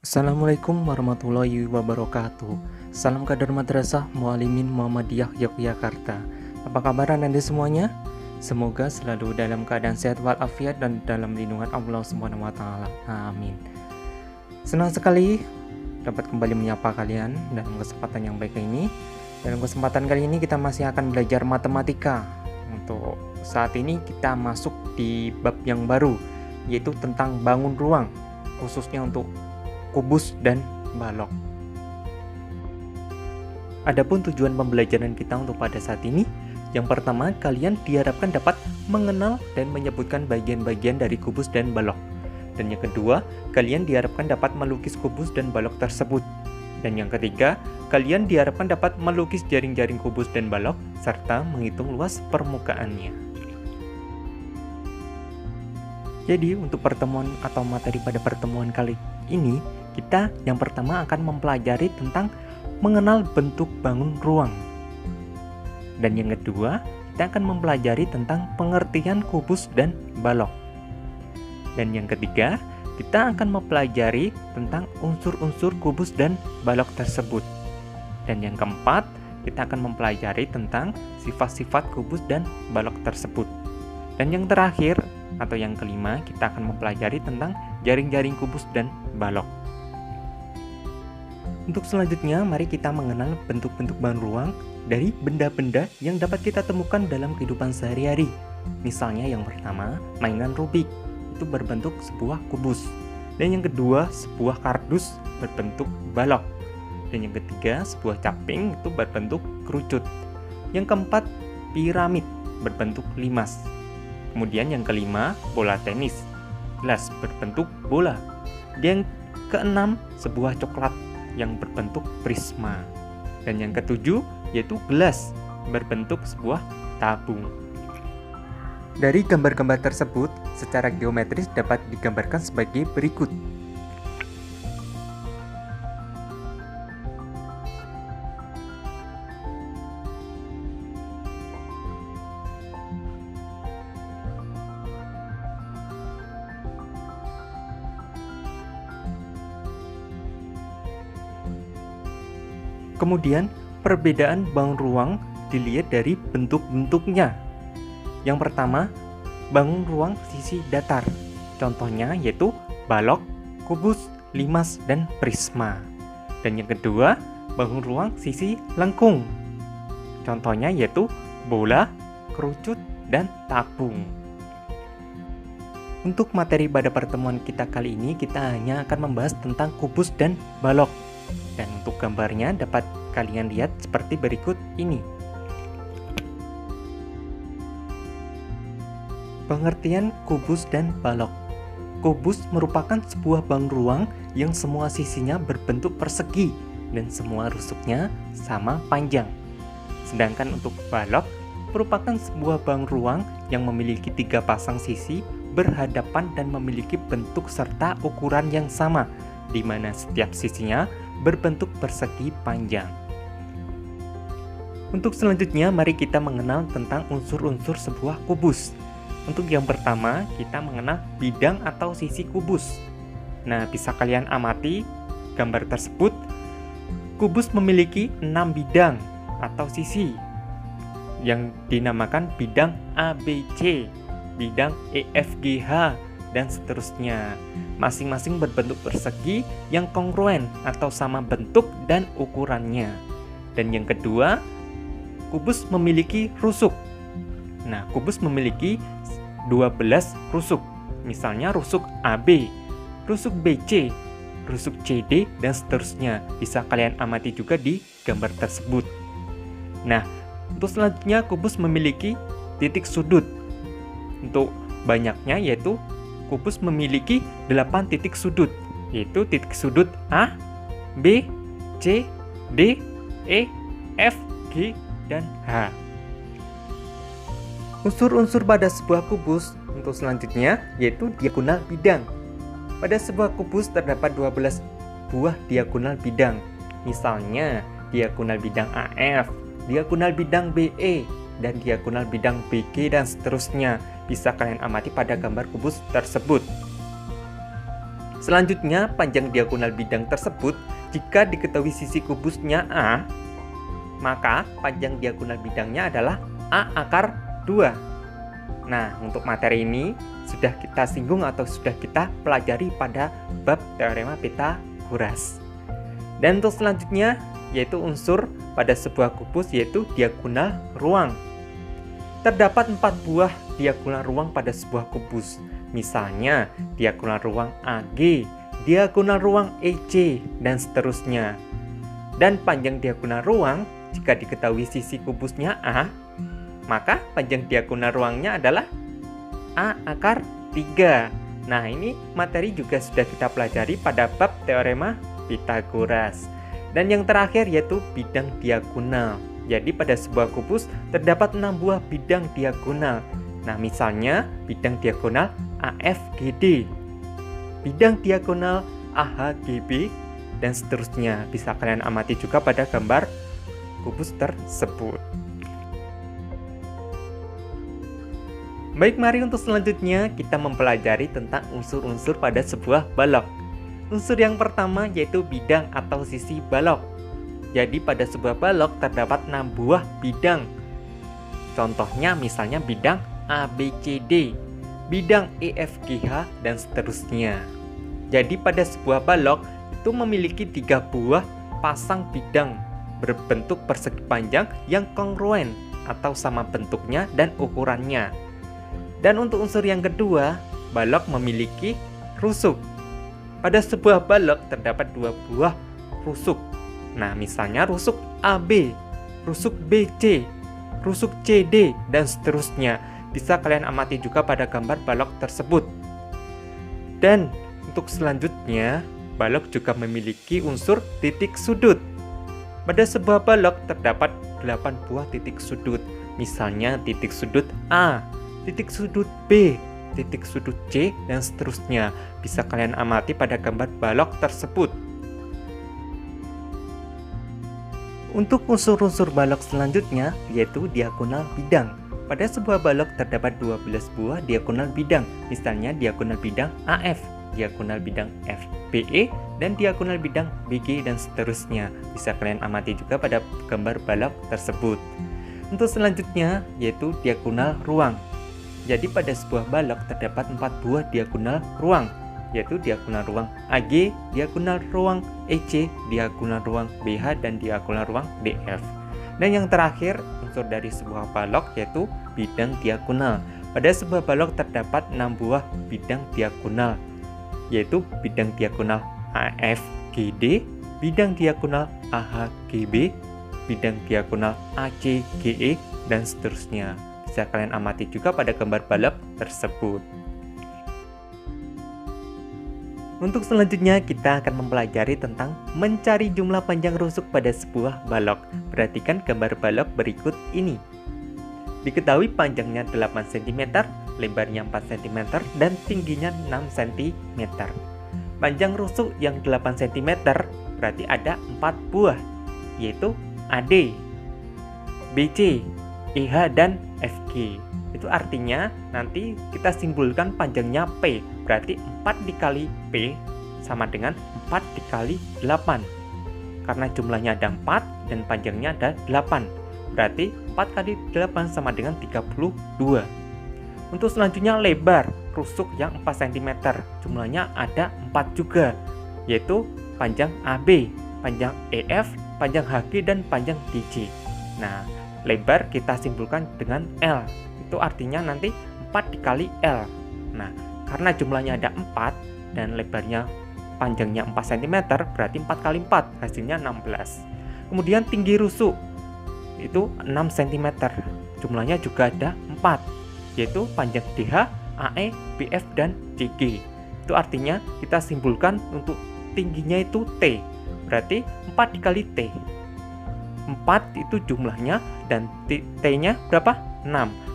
Assalamualaikum warahmatullahi wabarakatuh. Salam kader Madrasah Mualimin Muhammadiyah Yogyakarta. Apa kabar Anda semuanya? Semoga selalu dalam keadaan sehat walafiat dan dalam lindungan Allah Subhanahu wa taala. Amin. Senang sekali dapat kembali menyapa kalian dalam kesempatan yang baik ini. Dalam kesempatan kali ini kita masih akan belajar matematika. Untuk saat ini kita masuk di bab yang baru, yaitu tentang bangun ruang, khususnya untuk kubus dan balok. Adapun tujuan pembelajaran kita untuk pada saat ini, yang pertama, kalian diharapkan dapat mengenal dan menyebutkan bagian-bagian dari kubus dan balok. Dan yang kedua, kalian diharapkan dapat melukis kubus dan balok tersebut. Dan yang ketiga, kalian diharapkan dapat melukis jaring-jaring kubus dan balok serta menghitung luas permukaannya. Jadi untuk pertemuan atau materi pada pertemuan kali ini, kita yang pertama akan mempelajari tentang mengenal bentuk bangun ruang. Dan yang kedua, kita akan mempelajari tentang pengertian kubus dan balok. Dan yang ketiga, kita akan mempelajari tentang unsur-unsur kubus dan balok tersebut. Dan yang keempat, kita akan mempelajari tentang sifat-sifat kubus dan balok tersebut. Dan yang terakhir, atau yang kelima, kita akan mempelajari tentang jaring-jaring kubus dan balok. Untuk selanjutnya, mari kita mengenal bentuk-bentuk bangun ruang dari benda-benda yang dapat kita temukan dalam kehidupan sehari-hari. Misalnya yang pertama, mainan Rubik, itu berbentuk sebuah kubus. Dan yang kedua, sebuah kardus berbentuk balok. Dan yang ketiga, sebuah caping itu berbentuk kerucut. Yang keempat, piramid berbentuk limas. Kemudian yang kelima, bola tenis, gelas berbentuk bola. Yang keenam, sebuah coklat yang berbentuk prisma. Dan yang ketujuh, yaitu gelas berbentuk sebuah tabung. Dari gambar-gambar tersebut, secara geometris dapat digambarkan sebagai berikut. Kemudian, perbedaan bangun ruang dilihat dari bentuk-bentuknya. Yang pertama, bangun ruang sisi datar. Contohnya yaitu balok, kubus, limas, dan prisma. Dan yang kedua, bangun ruang sisi lengkung. Contohnya yaitu bola, kerucut, dan tabung. Untuk materi pada pertemuan kita kali ini, kita hanya akan membahas tentang kubus dan balok. Dan untuk gambarnya dapat kalian lihat seperti berikut ini. Pengertian kubus dan balok. Kubus merupakan sebuah bangun ruang yang semua sisinya berbentuk persegi dan semua rusuknya sama panjang. Sedangkan untuk balok merupakan sebuah bangun ruang yang memiliki 3 pasang sisi berhadapan dan memiliki bentuk serta ukuran yang sama, di mana setiap sisinya berbentuk persegi panjang. Untuk selanjutnya, mari kita mengenal tentang unsur-unsur sebuah kubus. Untuk yang pertama, kita mengenal bidang atau sisi kubus. Nah, bisa kalian amati gambar tersebut. Kubus memiliki 6 bidang atau sisi yang dinamakan bidang ABC, bidang EFGH, dan seterusnya. Masing-masing berbentuk persegi yang kongruen atau sama bentuk dan ukurannya. Dan yang kedua, kubus memiliki rusuk. Nah, kubus memiliki 12 rusuk. Misalnya rusuk AB, rusuk BC, rusuk CD, dan seterusnya. Bisa kalian amati juga di gambar tersebut. Nah, untuk selanjutnya kubus memiliki titik sudut. Untuk banyaknya yaitu kubus memiliki 8 titik sudut, yaitu titik sudut A, B, C, D, E, F, G, dan H. Unsur-unsur pada sebuah kubus untuk selanjutnya yaitu diagonal bidang. Pada sebuah kubus terdapat 12 buah diagonal bidang. Misalnya diagonal bidang AF, diagonal bidang BE, dan diagonal bidang BG, dan seterusnya. Bisa kalian amati pada gambar kubus tersebut. Selanjutnya, panjang diagonal bidang tersebut jika diketahui sisi kubusnya A, maka panjang diagonal bidangnya adalah A akar 2. Nah, untuk materi ini sudah kita singgung atau sudah kita pelajari pada bab teorema Pythagoras. Dan untuk selanjutnya yaitu unsur pada sebuah kubus yaitu diagonal ruang. Terdapat 4 buah diagonal ruang pada sebuah kubus. Misalnya diagonal ruang AG, diagonal ruang EC, dan seterusnya. Dan panjang diagonal ruang jika diketahui sisi kubusnya A, maka panjang diagonal ruangnya adalah A akar 3. Nah, ini materi juga sudah kita pelajari pada bab teorema Pythagoras. Dan yang terakhir yaitu bidang diagonal. Jadi pada sebuah kubus terdapat 6 buah bidang diagonal. Nah, misalnya bidang diagonal AFGD, bidang diagonal AHGB, dan seterusnya. Bisa kalian amati juga pada gambar kubus tersebut. Baik, mari untuk selanjutnya kita mempelajari tentang unsur-unsur pada sebuah balok. Unsur yang pertama yaitu bidang atau sisi balok. Jadi pada sebuah balok terdapat 6 buah bidang. Contohnya misalnya bidang ABCD, bidang EFGH, dan seterusnya. Jadi pada sebuah balok itu memiliki 3 buah pasang bidang berbentuk persegi panjang yang kongruen atau sama bentuknya dan ukurannya. Dan untuk unsur yang kedua, balok memiliki rusuk. Pada sebuah balok terdapat 2 buah rusuk. Nah, misalnya rusuk AB, rusuk BC, rusuk CD, dan seterusnya. Bisa kalian amati juga pada gambar balok tersebut. Dan untuk selanjutnya, balok juga memiliki unsur titik sudut. Pada sebuah balok terdapat 8 buah titik sudut. Misalnya titik sudut A, titik sudut B, titik sudut C, dan seterusnya. Bisa kalian amati pada gambar balok tersebut. Untuk unsur-unsur balok selanjutnya yaitu diagonal bidang. Pada sebuah balok terdapat 12 buah diagonal bidang. Misalnya diagonal bidang AF, diagonal bidang FBE, dan diagonal bidang BG, dan seterusnya. Bisa kalian amati juga pada gambar balok tersebut. Untuk selanjutnya yaitu diagonal ruang. Jadi pada sebuah balok terdapat 4 buah diagonal ruang, yaitu diagonal ruang AG, diagonal ruang EC, diagonal ruang BH, dan diagonal ruang DF. Dan yang terakhir, unsur dari sebuah balok yaitu bidang diagonal. Pada sebuah balok terdapat 6 buah bidang diagonal, yaitu bidang diagonal AFGD, bidang diagonal AHGB, bidang diagonal ACGE, dan seterusnya. Bisa kalian amati juga pada gambar balok tersebut. Untuk selanjutnya kita akan mempelajari tentang mencari jumlah panjang rusuk pada sebuah balok. Perhatikan gambar balok berikut ini. Diketahui panjangnya 8 cm, lebarnya 4 cm, dan tingginya 6 cm. Panjang rusuk yang 8 cm berarti ada 4 buah, yaitu AD, BC, EH, dan FG. Itu artinya nanti kita simpulkan panjangnya P, berarti 4 dikali P sama dengan 4 dikali 8. Karena jumlahnya ada 4 dan panjangnya ada 8, berarti 4 kali 8 sama dengan 32. Untuk selanjutnya lebar rusuk yang 4 cm, jumlahnya ada 4 juga, yaitu panjang AB, panjang EF, panjang HG, dan panjang DJ. Nah, lebar kita simpulkan dengan L. Itu artinya nanti 4 dikali L. Nah, karena jumlahnya ada 4 dan lebarnya panjangnya 4 cm, berarti 4 kali 4 hasilnya 16. Kemudian tinggi rusuk itu 6 cm, jumlahnya juga ada 4, yaitu panjang DH, AE, BF, dan CG. Itu artinya kita simpulkan untuk tingginya itu T, berarti 4 dikali T. 4 itu jumlahnya dan T-nya berapa? 6.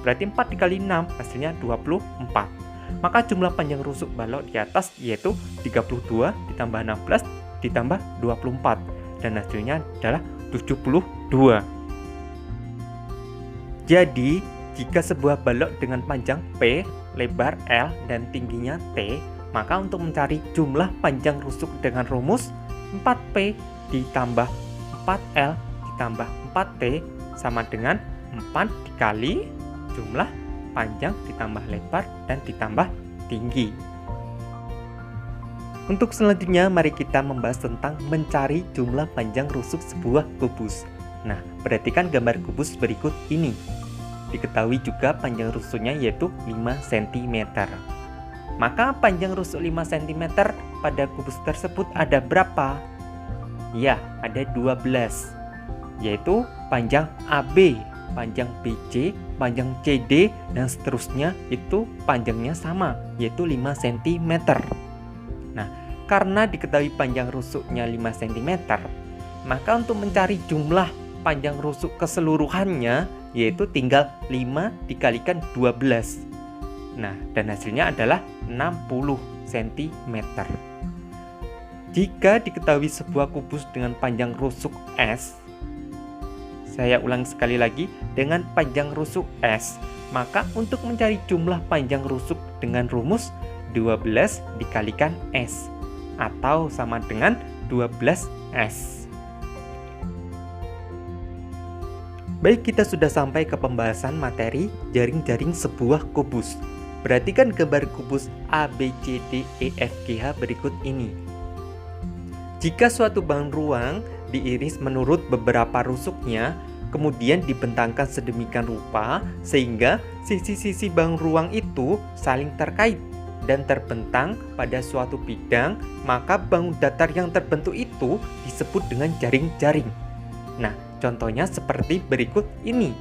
Berarti 4 dikali 6 hasilnya 24. Maka jumlah panjang rusuk balok di atas yaitu 32 ditambah 16 ditambah 24. Dan hasilnya adalah 72. Jadi, jika sebuah balok dengan panjang P, lebar L, dan tingginya T, Maka untuk mencari jumlah panjang rusuk dengan rumus 4P ditambah 4L ditambah 4T sama dengan 4 dikali jumlah panjang ditambah lebar dan ditambah tinggi. Untuk selanjutnya mari kita membahas tentang mencari jumlah panjang rusuk sebuah kubus. Nah, perhatikan gambar kubus berikut ini. Diketahui juga panjang rusuknya yaitu 5 cm. Maka panjang rusuk 5 cm pada kubus tersebut ada berapa? Ya, ada 12. Yaitu panjang AB, panjang BC, panjang CD, dan seterusnya itu panjangnya sama, yaitu 5 cm. Nah, karena diketahui panjang rusuknya 5 cm, maka untuk mencari jumlah panjang rusuk keseluruhannya, yaitu tinggal 5 dikalikan 12. Nah, dan hasilnya adalah 60 cm. Jika diketahui sebuah kubus dengan panjang rusuk S, saya ulang sekali lagi, dengan panjang rusuk S, maka untuk mencari jumlah panjang rusuk dengan rumus 12 dikalikan S, atau sama dengan 12S. Baik, kita sudah sampai ke pembahasan materi jaring-jaring sebuah kubus. Perhatikan gambar kubus ABCDEFGH berikut ini. Jika suatu bahan ruang diiris menurut beberapa rusuknya, kemudian dibentangkan sedemikian rupa sehingga sisi-sisi bahan ruang itu saling terkait dan terbentang pada suatu bidang, maka bangun datar yang terbentuk itu disebut dengan jaring-jaring. Nah, contohnya seperti berikut ini.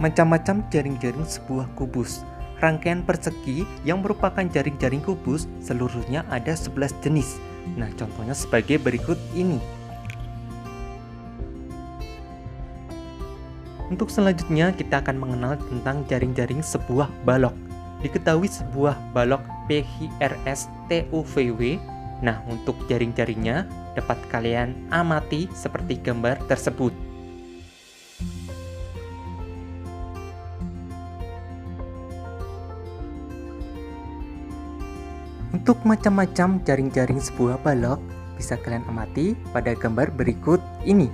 Macam-macam jaring-jaring sebuah kubus. Rangkaian persegi yang merupakan jaring-jaring kubus seluruhnya ada 11 jenis. Nah, contohnya sebagai berikut ini. Untuk selanjutnya kita akan mengenal tentang jaring-jaring sebuah balok. Diketahui sebuah balok PHRS-TUVW. Nah, untuk jaring-jaringnya dapat kalian amati seperti gambar tersebut. Untuk macam-macam jaring-jaring sebuah balok bisa kalian amati pada gambar berikut ini.